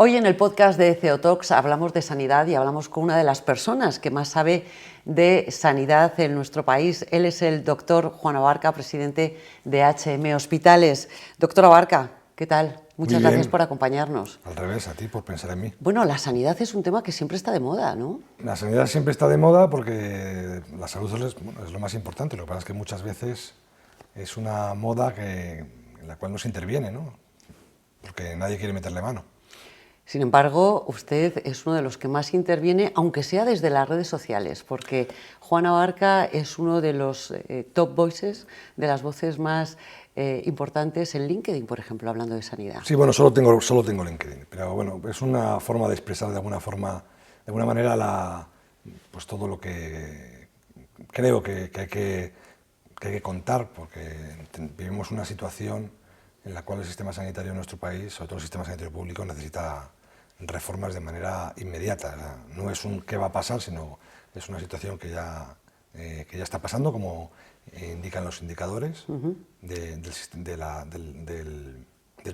Hoy en el podcast de CEO Talks hablamos de sanidad y hablamos con una de las personas que más sabe de sanidad en nuestro país. Él es el doctor Juan Abarca, presidente de HM Hospitales. Doctor Abarca, ¿qué tal? Muchas gracias por acompañarnos. Al revés, a ti por pensar en mí. Bueno, la sanidad es un tema que siempre está de moda, ¿no? La sanidad siempre está de moda porque la salud es lo más importante. Lo que pasa es que muchas veces es una moda en la cual no se interviene, ¿no? Porque nadie quiere meterle mano. Sin embargo, usted es uno de los que más interviene, aunque sea desde las redes sociales, porque Juan Abarca es uno de los top voices, de las voces más importantes en LinkedIn, por ejemplo, hablando de sanidad. Sí, bueno, solo tengo LinkedIn, pero bueno, es una forma de expresar de alguna manera pues todo lo que creo que hay que contar, porque vivimos una situación en la cual el sistema sanitario en nuestro país, sobre todo el sistema sanitario público, necesita reformas de manera inmediata. No es un qué va a pasar, sino es una situación que ya está pasando, como indican los indicadores del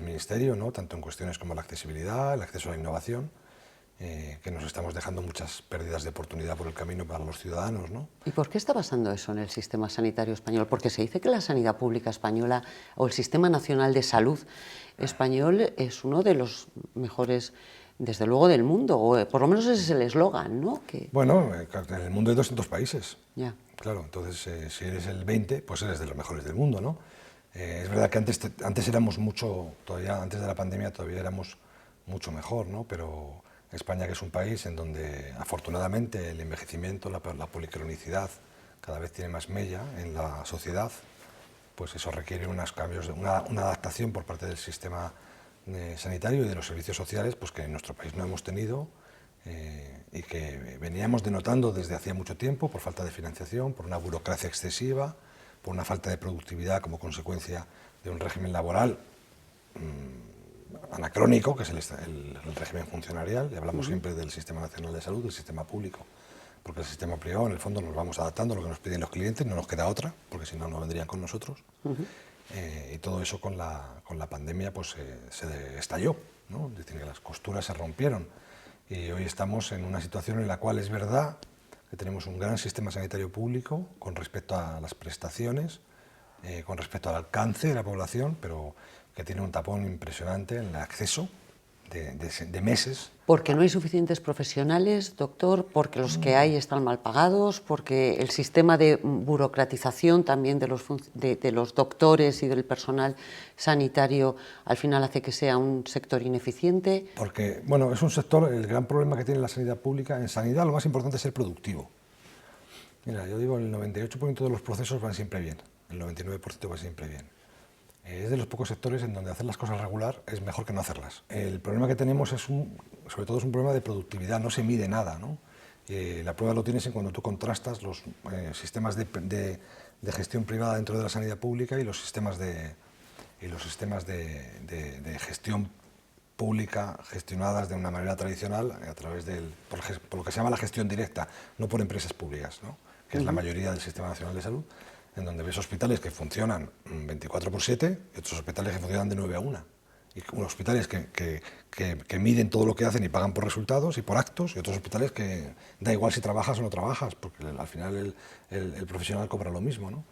Ministerio, ¿no? Tanto en cuestiones como la accesibilidad, el acceso a la innovación, que nos estamos dejando muchas pérdidas de oportunidad por el camino para los ciudadanos, ¿no? ¿Y por qué está pasando eso en el sistema sanitario español? Porque se dice que la sanidad pública española o el Sistema Nacional de Salud español es uno de los mejores, desde luego, del mundo, o por lo menos ese es el eslogan, ¿no? Bueno, en el mundo hay 200 países. Ya. Claro, entonces si eres el 20, pues eres de los mejores del mundo, ¿no? Es verdad que antes éramos mucho, todavía antes de la pandemia todavía éramos mucho mejor, ¿no? Pero España, que es un país en donde afortunadamente el envejecimiento, la policronicidad cada vez tiene más mella en la sociedad, pues eso requiere unos cambios, una adaptación por parte del sistema sanitario y de los servicios sociales, pues que en nuestro país no hemos tenido y que veníamos denotando desde hacía mucho tiempo por falta de financiación, por una burocracia excesiva, por una falta de productividad como consecuencia de un régimen laboral anacrónico, que es el régimen funcionarial, y hablamos siempre del Sistema Nacional de Salud, del sistema público, porque el sistema privado, en el fondo, nos vamos adaptando a lo que nos piden los clientes, no nos queda otra, porque si no, no vendrían con nosotros. Y todo eso con la pandemia pues se estalló, ¿no? Es decir, que las costuras se rompieron. Y hoy estamos en una situación en la cual es verdad que tenemos un gran sistema sanitario público con respecto a las prestaciones, con respecto al alcance de la población, pero que tiene un tapón impresionante en el acceso de meses. Porque no hay suficientes profesionales, doctor, porque los que hay están mal pagados, porque el sistema de burocratización también de los doctores y del personal sanitario al final hace que sea un sector ineficiente. Porque, bueno, es un sector, el gran problema que tiene la sanidad pública, en sanidad lo más importante es ser productivo. Mira, yo digo, el 98% de los procesos van siempre bien, el 99% va siempre bien. Es de los pocos sectores en donde hacer las cosas regular es mejor que no hacerlas. El problema que tenemos sobre todo es un problema de productividad, no se mide nada, ¿no? La prueba lo tienes en cuando tú contrastas los sistemas de gestión privada dentro de la sanidad pública y los sistemas de gestión pública gestionadas de una manera tradicional a través por lo que se llama la gestión directa, no por empresas públicas, ¿no? Que es la mayoría del Sistema Nacional de Salud, en donde ves hospitales que funcionan 24/7 y otros hospitales que funcionan de 9 a 1. Y unos hospitales que miden todo lo que hacen y pagan por resultados y por actos, y otros hospitales que da igual si trabajas o no trabajas, porque al final el profesional cobra lo mismo, ¿no?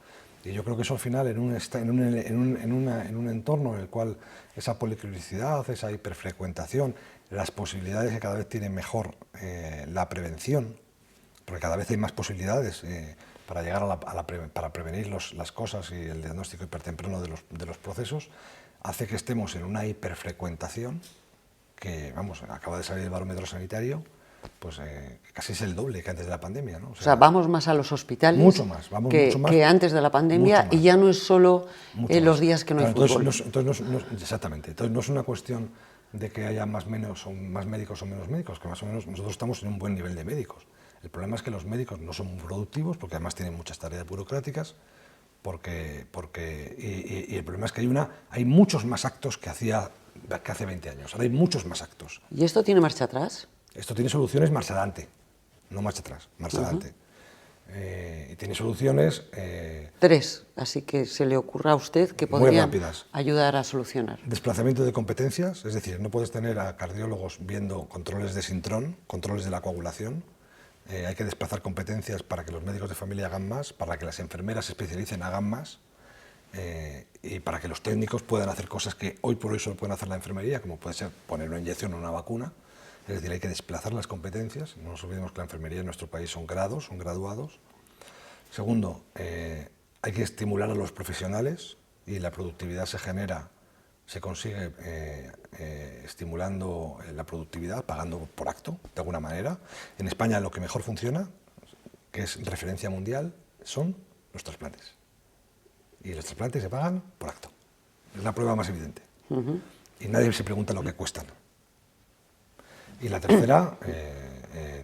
Y yo creo que eso al final, en un entorno en el cual esa policlinicidad, esa hiperfrecuentación, las posibilidades que cada vez tiene mejor la prevención, porque cada vez hay más posibilidades para llegar para prevenir las cosas y el diagnóstico hipertemprano de los procesos, hace que estemos en una hiperfrecuentación que, vamos, acaba de salir el barómetro sanitario, pues casi es el doble que antes de la pandemia, ¿no? O sea, vamos más a los hospitales mucho más, que antes de la pandemia, y ya no es solo los días que no hay fútbol. Exactamente, entonces no es una cuestión de que haya más médicos o menos médicos, que más o menos nosotros estamos en un buen nivel de médicos. El problema es que los médicos no son muy productivos, porque además tienen muchas tareas burocráticas, y el problema es que hay muchos más actos que hace 20 años, ahora hay muchos más actos. ¿Y esto tiene marcha atrás? Esto tiene soluciones marcha adelante, no marcha atrás, marcha adelante. Y tiene soluciones... 3, así que se le ocurra a usted que Muy podrían rápidas. ayudar a solucionar. Desplazamiento de competencias, es decir, no puedes tener a cardiólogos viendo controles de sintrón, controles de la coagulación. Hay que desplazar competencias para que los médicos de familia hagan más, para que las enfermeras se especialicen, hagan más, y para que los técnicos puedan hacer cosas que hoy por hoy solo pueden hacer la enfermería, como puede ser poner una inyección o una vacuna. Es decir, hay que desplazar las competencias. No nos olvidemos que la enfermería en nuestro país son grados, son graduados. Segundo, hay que estimular a los profesionales, y la productividad se consigue estimulando la productividad, pagando por acto, de alguna manera. En España lo que mejor funciona, que es referencia mundial, son los trasplantes. Y los trasplantes se pagan por acto. Es la prueba más evidente. Y nadie se pregunta lo que cuestan. Y la tercera,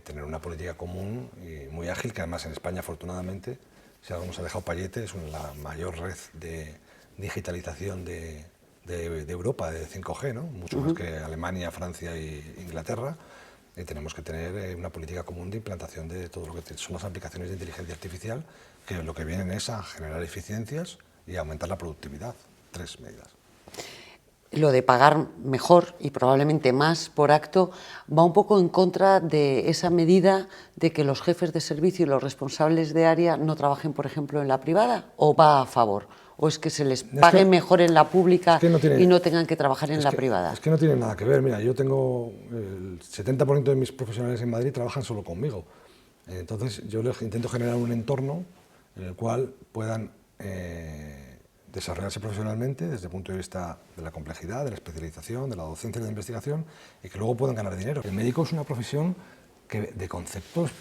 tener una política común y muy ágil, que además en España, afortunadamente, si algo nos ha dejado Payete, es la mayor red de digitalización de Europa, de 5G, ¿no? Mucho más que Alemania, Francia e Inglaterra. Y tenemos que tener una política común de implantación de todo lo que son las aplicaciones de inteligencia artificial, que lo que vienen es a generar eficiencias y aumentar la productividad. 3 medidas. Lo de pagar mejor y probablemente más por acto va un poco en contra de esa medida de que los jefes de servicio y los responsables de área no trabajen, por ejemplo, en la privada, ¿o va a favor? ¿O es que se les pague mejor en la pública y no tengan que trabajar en la privada? Es que no tiene nada que ver. Mira, yo tengo el 70% de mis profesionales en Madrid trabajan solo conmigo. Entonces yo les intento generar un entorno en el cual puedan desarrollarse profesionalmente desde el punto de vista de la complejidad, de la especialización, de la docencia y de la investigación, y que luego puedan ganar dinero. El médico es una profesión que de conceptos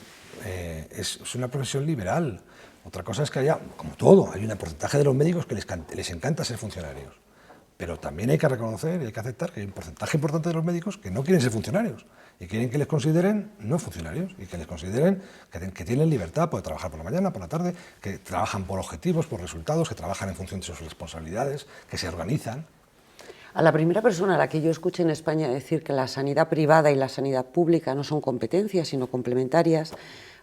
es una profesión liberal. Otra cosa es que haya, como todo, hay un porcentaje de los médicos que les encanta ser funcionarios. Pero también hay que reconocer y hay que aceptar que hay un porcentaje importante de los médicos que no quieren ser funcionarios y quieren que les consideren no funcionarios y que les consideren que tienen libertad, pueden trabajar por la mañana, por la tarde, que trabajan por objetivos, por resultados, que trabajan en función de sus responsabilidades, que se organizan. A la primera persona a la que yo escuché en España decir que la sanidad privada y la sanidad pública no son competencias, sino complementarias,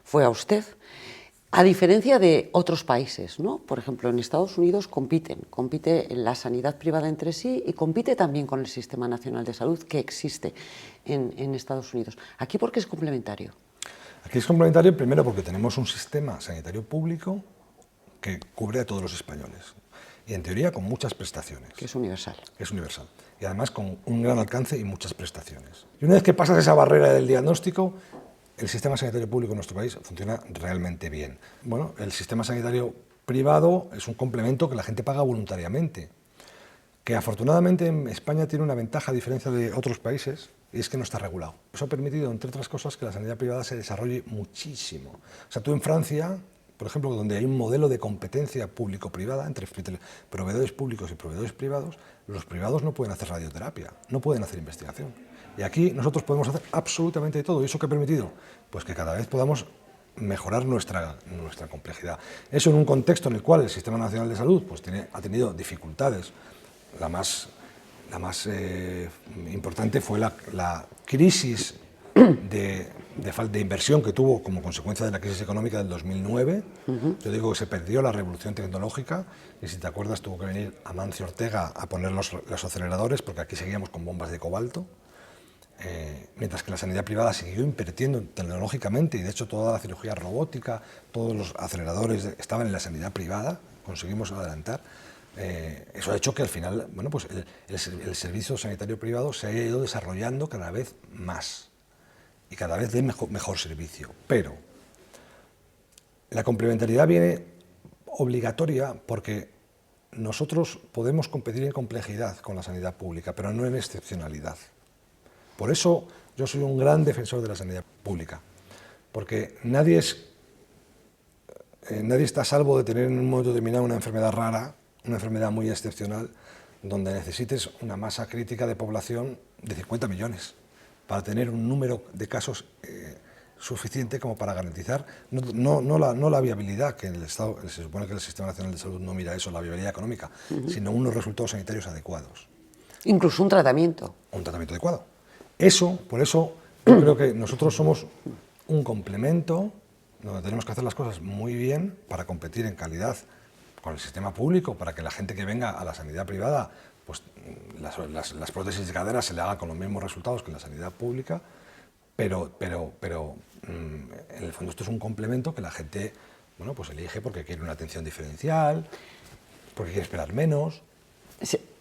fue a usted. A diferencia de otros países, ¿no? Por ejemplo, en Estados Unidos compite la sanidad privada entre sí y compite también con el Sistema Nacional de Salud que existe en Estados Unidos. ¿Aquí por qué es complementario? Aquí es complementario primero porque tenemos un sistema sanitario público que cubre a todos los españoles y en teoría con muchas prestaciones. Que es universal. Es universal. Y además con un gran alcance y muchas prestaciones. Y una vez que pasas esa barrera del diagnóstico, el sistema sanitario público en nuestro país funciona realmente bien. Bueno, el sistema sanitario privado es un complemento que la gente paga voluntariamente, que afortunadamente en España tiene una ventaja a diferencia de otros países, y es que no está regulado. Eso ha permitido, entre otras cosas, que la sanidad privada se desarrolle muchísimo. O sea, tú en Francia, por ejemplo, donde hay un modelo de competencia público-privada entre proveedores públicos y proveedores privados, los privados no pueden hacer radioterapia, no pueden hacer investigación. Y aquí nosotros podemos hacer absolutamente todo. ¿Y eso qué ha permitido? Pues que cada vez podamos mejorar nuestra complejidad. Eso en un contexto en el cual el Sistema Nacional de Salud pues, ha tenido dificultades. La más importante fue la crisis de falta de inversión que tuvo como consecuencia de la crisis económica del 2009. Yo digo que se perdió la revolución tecnológica y si te acuerdas tuvo que venir Amancio Ortega a poner los aceleradores porque aquí seguíamos con bombas de cobalto. Mientras que la sanidad privada siguió invirtiendo tecnológicamente y de hecho toda la cirugía robótica, todos los aceleradores estaban en la sanidad privada, conseguimos adelantar. Eso ha hecho que al final bueno, pues el servicio sanitario privado se haya ido desarrollando cada vez más y cada vez de mejor servicio. Pero la complementariedad viene obligatoria porque nosotros podemos competir en complejidad con la sanidad pública, pero no en excepcionalidad. Por eso yo soy un gran defensor de la sanidad pública, porque nadie está a salvo de tener en un momento determinado una enfermedad rara, una enfermedad muy excepcional, donde necesites una masa crítica de población de 50 millones para tener un número de casos suficiente como para garantizar no la viabilidad, que en el Estado, se supone que el Sistema Nacional de Salud no mira eso, la viabilidad económica, sino unos resultados sanitarios adecuados. Incluso un tratamiento. Un tratamiento adecuado. Por eso, yo creo que nosotros somos un complemento donde tenemos que hacer las cosas muy bien para competir en calidad con el sistema público, para que la gente que venga a la sanidad privada, pues las prótesis de cadera se le hagan con los mismos resultados que en la sanidad pública, pero en el fondo esto es un complemento que la gente, bueno, pues elige porque quiere una atención diferencial, porque quiere esperar menos.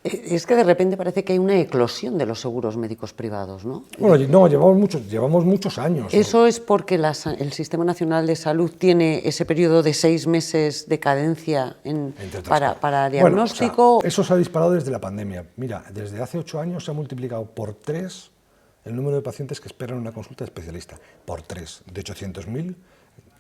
Es que de repente parece que hay una eclosión de los seguros médicos privados, ¿no? Bueno, no, llevamos muchos años. ¿Eso es porque el Sistema Nacional de Salud tiene ese periodo de 6 meses de cadencia para diagnóstico? Bueno, o sea, eso se ha disparado desde la pandemia. Mira, desde hace 8 años se ha multiplicado por 3 el número de pacientes que esperan una consulta de especialista. Por 3, de 800.000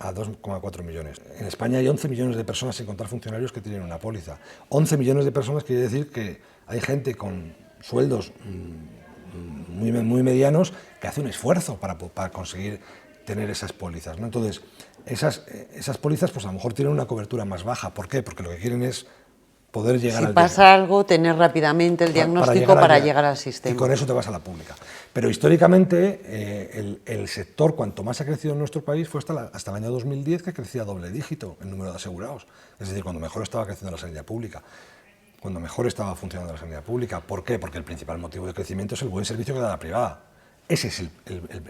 a 2,4 millones. En España hay 11 millones de personas, sin contar funcionarios, que tienen una póliza. 11 millones de personas quiere decir que hay gente con sueldos muy medianos que hace un esfuerzo para conseguir tener esas pólizas, ¿no? Entonces, esas pólizas pues a lo mejor tienen una cobertura más baja. ¿Por qué? Porque lo que quieren es poder llegar si pasa algo, tener rápidamente el diagnóstico para llegar al sistema. Y con eso te vas a la pública. Pero históricamente el sector, cuanto más ha crecido en nuestro país, fue hasta el año 2010 que crecía doble dígito el número de asegurados. Es decir, cuando mejor estaba creciendo la sanidad pública, cuando mejor estaba funcionando la sanidad pública. ¿Por qué? Porque el principal motivo de crecimiento es el buen servicio que da la privada. Ese es el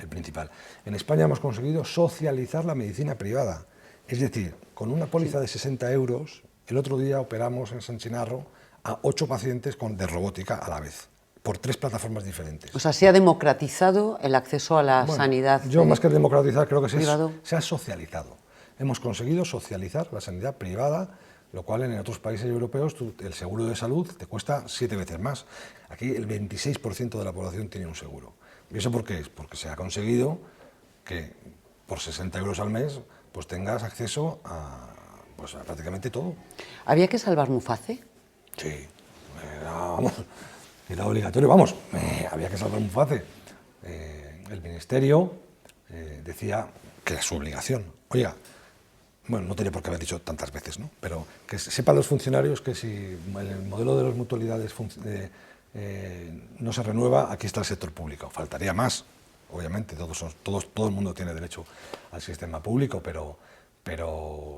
principal. En España hemos conseguido socializar la medicina privada. Es decir, con una póliza de 60 euros, el otro día operamos en San Chinarro a 8 pacientes de robótica a la vez, por 3 plataformas diferentes. O sea, se ha democratizado el acceso a la sanidad. Yo más que democratizar creo que se ha socializado. Hemos conseguido socializar la sanidad privada, lo cual en otros países europeos el seguro de salud te cuesta 7 veces más. Aquí el 26% de la población tiene un seguro. ¿Y eso por qué es? Porque se ha conseguido que por 60 euros al mes pues tengas acceso a prácticamente todo. ¿Había que salvar Muface? Sí, era obligatorio, vamos, había que salvar Muface. El Ministerio decía que era su obligación. Oiga, bueno, no tenía por qué haber dicho tantas veces, ¿no? Pero que sepan los funcionarios que si el modelo de las mutualidades no se renueva, aquí está el sector público. Faltaría más, obviamente, todo el mundo tiene derecho al sistema público, pero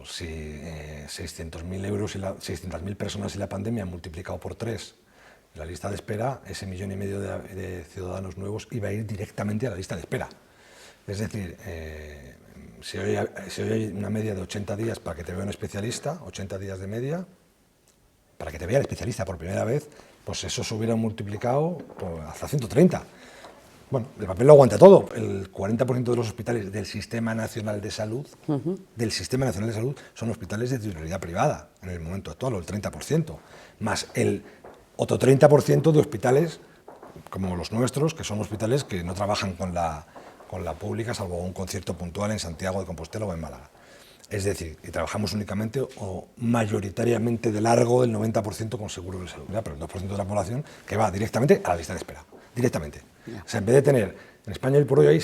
si 600.000 personas y la pandemia multiplicado por 3 la lista de espera, ese 1,5 millones de ciudadanos nuevos iba a ir directamente a la lista de espera. Es decir, si hoy hay una media de 80 días para que te vea un especialista, 80 días de media, para que te vea el especialista por primera vez, pues eso se hubiera multiplicado hasta 130. Bueno, el papel lo aguanta todo. El 40% de los hospitales del Sistema Nacional de Salud, son hospitales de titularidad privada en el momento actual, o el 30%, más el otro 30% de hospitales como los nuestros, que son hospitales que no trabajan con la pública, salvo un concierto puntual en Santiago de Compostela o en Málaga. Es decir, que trabajamos únicamente o mayoritariamente de largo el 90% con seguro de salud, pero el 2% de la población que va directamente a la lista de espera, directamente. O sea, en vez de tener, en España hoy por hoy hay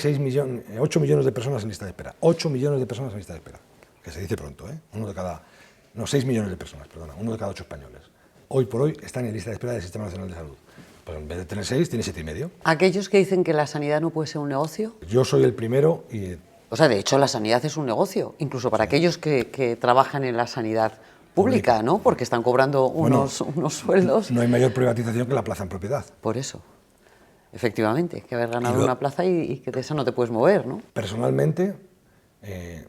8 millones de personas en lista de espera, 8 millones de personas en lista de espera, que se dice pronto, 6 millones de personas, perdona, 1 de cada 8 españoles. Hoy por hoy están en lista de espera del Sistema Nacional de Salud. Pues en vez de tener 6, tiene 7,5. ¿Aquellos que dicen que la sanidad no puede ser un negocio? Yo soy el primero y... O sea, de hecho, la sanidad es un negocio, incluso para aquellos que trabajan en la sanidad pública, ¿no? Porque están cobrando unos sueldos. No hay mayor privatización que la plaza en propiedad. Por eso, efectivamente, que haber ganado una plaza y que de esa no te puedes mover, ¿no? Personalmente,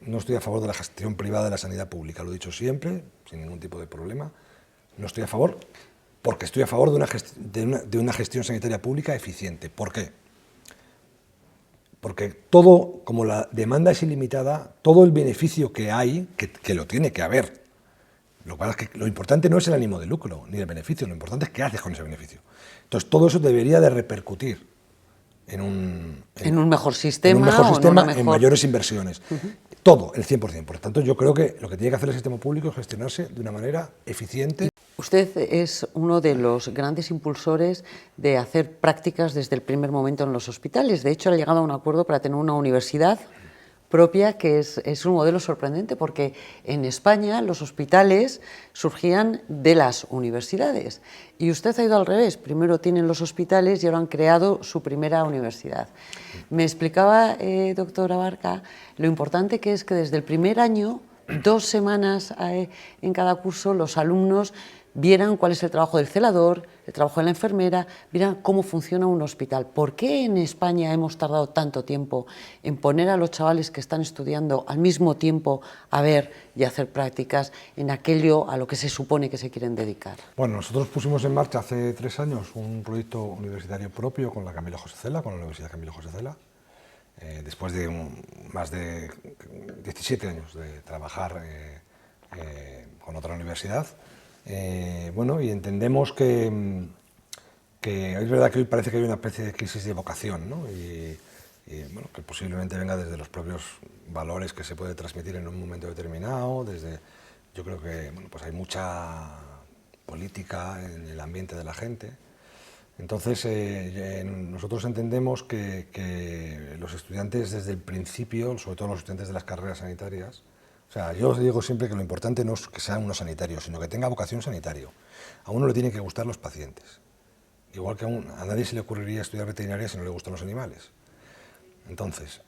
no estoy a favor de la gestión privada de la sanidad pública, lo he dicho siempre, sin ningún tipo de problema. No estoy a favor, porque estoy a favor de una gestión sanitaria pública eficiente. ¿Por qué? Porque todo, como la demanda es ilimitada, todo el beneficio que hay, que lo tiene que haber, lo importante no es el ánimo de lucro, ni el beneficio, lo importante es qué haces con ese beneficio. Entonces, todo eso debería de repercutir en un mejor sistema, en mayores inversiones. Todo, el 100%. Por tanto, yo creo que lo que tiene que hacer el sistema público es gestionarse de una manera eficiente. Usted es uno de los grandes impulsores de hacer prácticas desde el primer momento en los hospitales. De hecho, ha llegado a un acuerdo para tener una universidad propia, que es un modelo sorprendente, porque en España los hospitales surgían de las universidades. Y usted ha ido al revés. Primero tienen los hospitales y ahora han creado su primera universidad. Me explicaba, doctor Abarca, lo importante que es que desde el primer año 2 semanas en cada curso los alumnos vieran cuál es el trabajo del celador, el trabajo de la enfermera, vieran cómo funciona un hospital. ¿Por qué en España hemos tardado tanto tiempo en poner a los chavales que están estudiando al mismo tiempo a ver y hacer prácticas en aquello a lo que se supone que se quieren dedicar? Bueno, nosotros pusimos en marcha hace 3 años un proyecto universitario propio con la Camilo José Cela, con la Universidad Camilo José Cela, después de más de 17 años de trabajar con otra universidad. Bueno, y entendemos que es verdad que hoy parece que hay una especie de crisis de vocación, ¿no? Y bueno, que posiblemente venga desde los propios valores que se puede transmitir en un momento determinado, yo creo que bueno, pues hay mucha política en el ambiente de la gente. Entonces, nosotros entendemos que los estudiantes desde el principio, sobre todo los estudiantes de las carreras sanitarias, o sea, yo os digo siempre que lo importante no es que sea uno sanitario, sino que tenga vocación sanitario. A uno le tienen que gustar los pacientes. Igual que a nadie se le ocurriría estudiar veterinaria si no le gustan los animales. Entonces,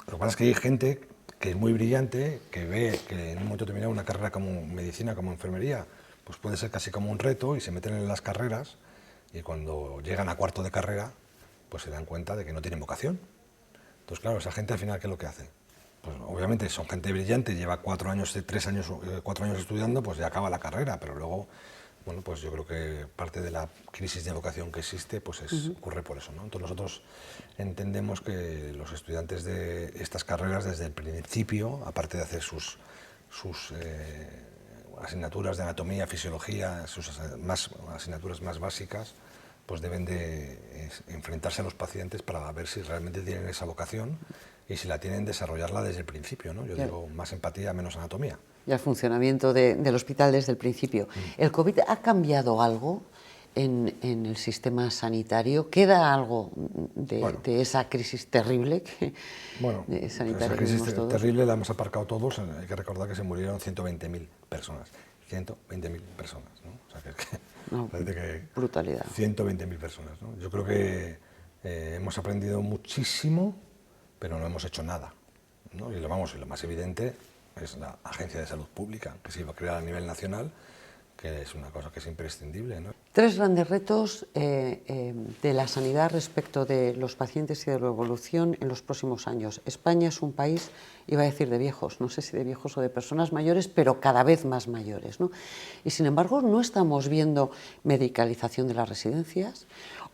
lo que pasa es que hay gente que es muy brillante, que ve que en un momento determinado una carrera como medicina, como enfermería, pues puede ser casi como un reto y se meten en las carreras y cuando llegan a cuarto de carrera, pues se dan cuenta de que no tienen vocación. Entonces, claro, esa gente al final, ¿qué es lo que hace? Pues obviamente son gente brillante, lleva 4 años, 4 años estudiando, pues ya acaba la carrera, pero luego, bueno, pues yo creo que parte de la crisis de vocación que existe, pues ocurre por eso, ¿no? Entonces nosotros entendemos que los estudiantes de estas carreras desde el principio, aparte de hacer sus asignaturas de anatomía, fisiología, sus asignaturas más básicas, pues deben de enfrentarse a los pacientes para ver si realmente tienen esa vocación y si la tienen, desarrollarla desde el principio, ¿no? Yo digo, más empatía, menos anatomía. Y el funcionamiento del hospital desde el principio. ¿El COVID ha cambiado algo en el sistema sanitario? ¿Queda algo de esa crisis terrible sanitaria? Esa crisis terrible la hemos aparcado todos. Hay que recordar que se murieron 120.000 personas. 120.000 personas, ¿no? O sea, parece que brutalidad. 120.000 personas, ¿no? Yo creo que hemos aprendido muchísimo, pero no hemos hecho nada, ¿no? Y lo más evidente es la Agencia de Salud Pública, que se iba a crear a nivel nacional, que es una cosa que es imprescindible, ¿no? 3 grandes retos de la sanidad respecto de los pacientes y de la evolución en los próximos años. España es un país, iba a decir de viejos, no sé si de viejos o de personas mayores, pero cada vez más mayores, ¿no? Y sin embargo no estamos viendo medicalización de las residencias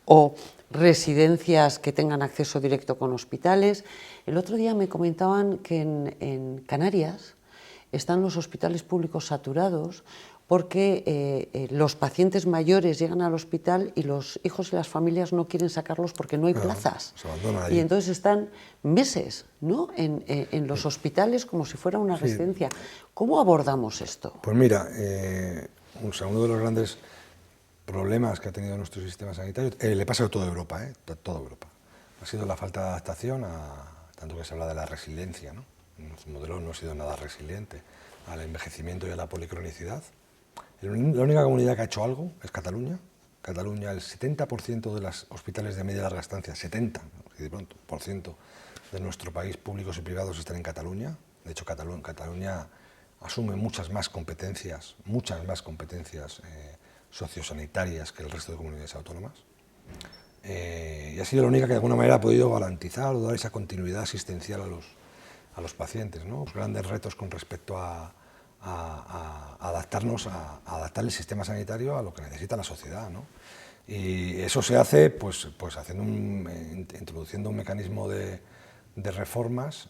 o residencias que tengan acceso directo con hospitales. El otro día me comentaban que en Canarias están los hospitales públicos saturados porque los pacientes mayores llegan al hospital y los hijos y las familias no quieren sacarlos porque no hay plazas. Se abandonan allí. Y entonces están meses, ¿no?, en los hospitales como si fuera una residencia. ¿Cómo abordamos esto? Pues mira, uno de los grandes problemas que ha tenido nuestro sistema sanitario, le pasa a toda Europa, toda Europa, ha sido la falta de adaptación tanto que se habla de la resiliencia, ¿no? Nuestro modelo no ha sido nada resiliente al envejecimiento y a la policronicidad. La única comunidad que ha hecho algo es Cataluña. Cataluña, el 70% de los hospitales de media y larga estancia, 70% de nuestro país, públicos y privados, están en Cataluña. De hecho, Cataluña asume muchas más competencias sociosanitarias que el resto de comunidades autónomas. Y ha sido la única que de alguna manera ha podido garantizar o dar esa continuidad asistencial a los pacientes, ¿no? Los grandes retos con respecto a adaptarnos, a adaptar el sistema sanitario a lo que necesita la sociedad, ¿no? Y eso se hace pues introduciendo un mecanismo de reformas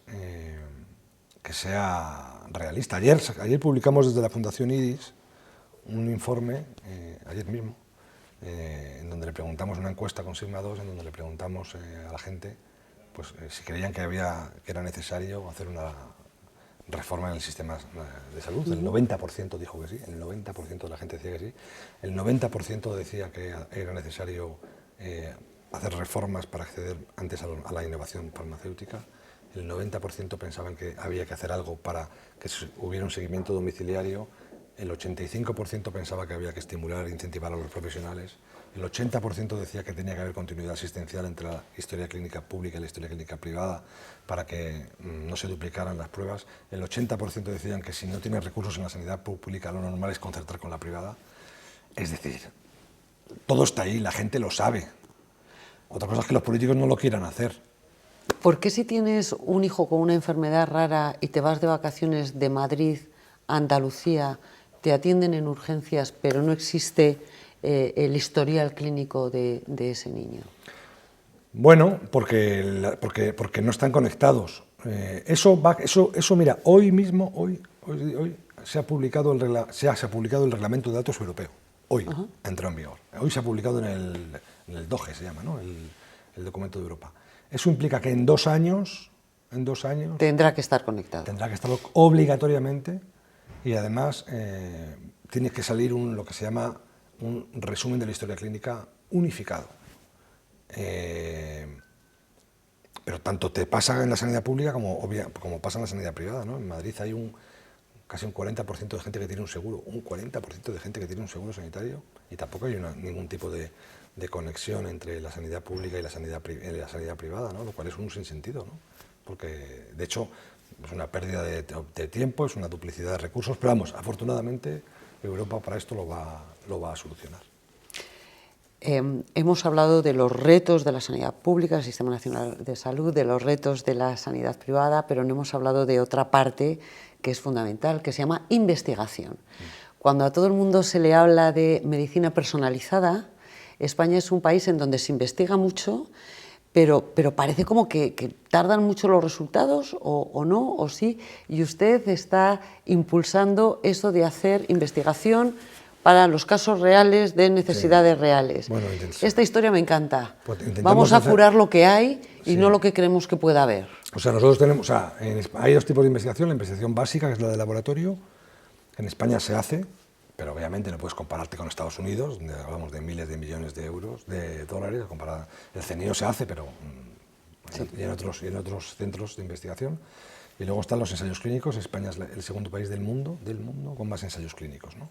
que sea realista. Ayer publicamos desde la Fundación IDIS un informe, ayer mismo, en donde le preguntamos, una encuesta con Sigma 2, en donde le preguntamos a la gente pues, si creían que era necesario hacer una reforma en el sistema de salud. El 90% dijo que sí, el 90% de la gente decía que sí, el 90% decía que era necesario hacer reformas para acceder antes a la innovación farmacéutica, el 90% pensaban que había que hacer algo para que hubiera un seguimiento domiciliario el 85% pensaba que había que estimular e incentivar a los profesionales, el 80% decía que tenía que haber continuidad asistencial entre la historia clínica pública y la historia clínica privada para que no se duplicaran las pruebas, el 80% decían que si no tienes recursos en la sanidad pública lo normal es concertar con la privada. Es decir, todo está ahí, la gente lo sabe. Otra cosa es que los políticos no lo quieran hacer. ¿Por qué si tienes un hijo con una enfermedad rara y te vas de vacaciones de Madrid a Andalucía, te atienden en urgencias, pero no existe el historial clínico de ese niño? Bueno, porque no están conectados. Mira, hoy mismo, hoy se ha publicado se ha publicado el Reglamento de Datos Europeo. Hoy ha entrado en vigor. Hoy se ha publicado en el DOGE, se llama, ¿no? El documento de Europa. Eso implica que en 2 años... Tendrá que estar conectado. Tendrá que estar obligatoriamente y además tiene que salir lo que se llama un resumen de la historia clínica unificado. Pero tanto te pasa en la sanidad pública como pasa en la sanidad privada, ¿no? En Madrid hay casi un 40% de gente que tiene un seguro, un 40% de gente que tiene un seguro sanitario y tampoco hay ningún tipo de conexión entre la sanidad pública y la sanidad privada, ¿no? Lo cual es un sinsentido, ¿no? Porque de hecho es una pérdida de tiempo, es una duplicidad de recursos, pero vamos, afortunadamente Europa para esto lo va a solucionar. Hemos hablado de los retos de la sanidad pública, del Sistema Nacional de Salud, de los retos de la sanidad privada, pero no hemos hablado de otra parte que es fundamental, que se llama investigación. Cuando a todo el mundo se le habla de medicina personalizada, España es un país en donde se investiga mucho, pero parece como que tardan mucho los resultados, o no, o sí, y usted está impulsando eso de hacer investigación para los casos reales de necesidades reales. Bueno, esta historia me encanta. Pues vamos a curar lo que hay y no lo que creemos que pueda haber. O sea, nosotros tenemos, hay 2 tipos de investigación, la investigación básica, que es la de laboratorio, que en España se hace, pero obviamente no puedes compararte con Estados Unidos, donde hablamos de miles de millones de euros, de dólares, el CNIO se hace, pero y en otros centros de investigación. Y luego están los ensayos clínicos. España es el segundo país del mundo con más ensayos clínicos, ¿no?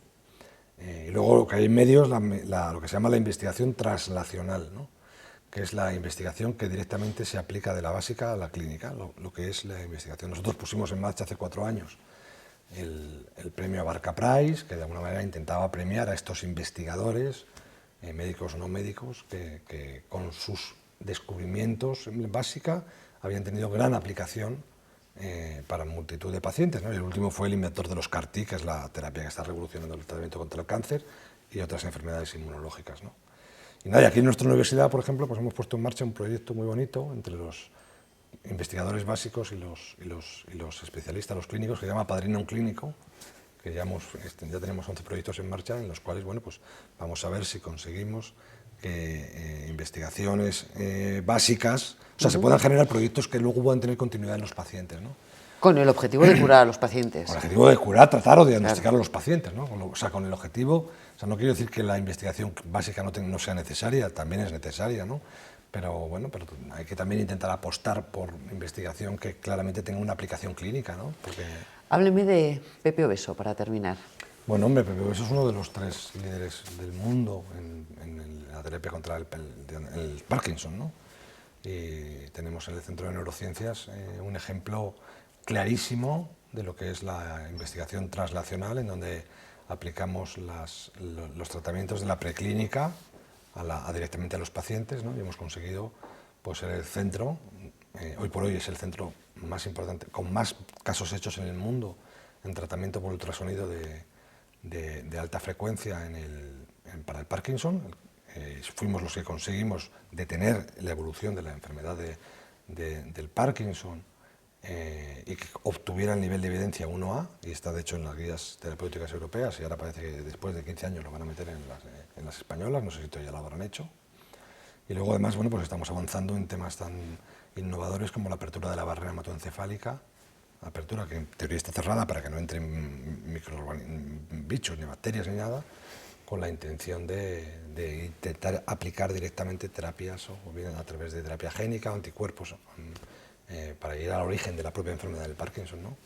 Y luego lo que hay en medio es lo que se llama la investigación translacional, ¿no? Que es la investigación que directamente se aplica de la básica a la clínica, lo que es la investigación. Nosotros pusimos en marcha hace 4 años el premio Abarca Prize, que de alguna manera intentaba premiar a estos investigadores, médicos o no médicos, que con sus descubrimientos en básica habían tenido gran aplicación para multitud de pacientes, ¿no? Y el último fue el inventor de los CAR-T, que es la terapia que está revolucionando el tratamiento contra el cáncer y otras enfermedades inmunológicas, ¿no? Y nada, y aquí en nuestra universidad, por ejemplo, pues hemos puesto en marcha un proyecto muy bonito entre los investigadores básicos y los especialistas, los clínicos, que se llama Padrina un Clínico, que ya tenemos 11 proyectos en marcha, en los cuales, bueno, pues vamos a ver si conseguimos que investigaciones básicas, o sea, se puedan generar proyectos que luego puedan tener continuidad en los pacientes, ¿no? Con el objetivo de curar a los pacientes. Con el objetivo de curar, tratar o diagnosticar a los pacientes, ¿no? O sea, con el objetivo, o sea, no quiero decir que la investigación básica no sea necesaria, también es necesaria, ¿no? Pero bueno, hay que también intentar apostar por investigación que claramente tenga una aplicación clínica, ¿no? Porque... Hábleme de Pepe Obeso, para terminar. Bueno, hombre, Pepe Obeso es uno de los 3 líderes del mundo en la terapia contra el Parkinson, ¿no? Y tenemos en el Centro de Neurociencias un ejemplo clarísimo de lo que es la investigación translacional, en donde aplicamos los tratamientos de la preclínica directamente a los pacientes, ¿no? Y hemos conseguido pues, ser el centro, hoy por hoy es el centro más importante, con más casos hechos en el mundo en tratamiento por ultrasonido de alta frecuencia para el Parkinson. Fuimos los que conseguimos detener la evolución de la enfermedad del Parkinson y que obtuviera el nivel de evidencia 1A, y está de hecho en las guías terapéuticas europeas, y ahora parece que después de 15 años lo van a meter en las españolas, no sé si todavía lo habrán hecho. Y luego además, bueno, pues estamos avanzando en temas tan innovadores como la apertura de la barrera hematoencefálica, apertura que en teoría está cerrada para que no entren bichos ni bacterias ni nada, con la intención de intentar aplicar directamente terapias, o bien a través de terapia génica o anticuerpos, para ir al origen de la propia enfermedad del Parkinson, ¿no?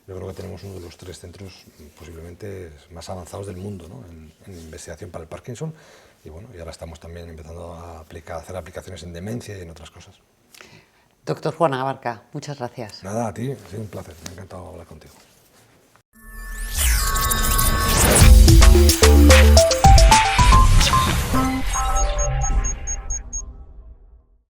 yo creo que tenemos uno de los 3 centros posiblemente más avanzados del mundo, ¿no? en investigación para el Parkinson, y bueno, y ahora estamos también empezando a hacer aplicaciones en demencia y en otras cosas. Doctor Juan Abarca, muchas gracias. Nada, a ti, ha sido un placer, me ha encantado hablar contigo.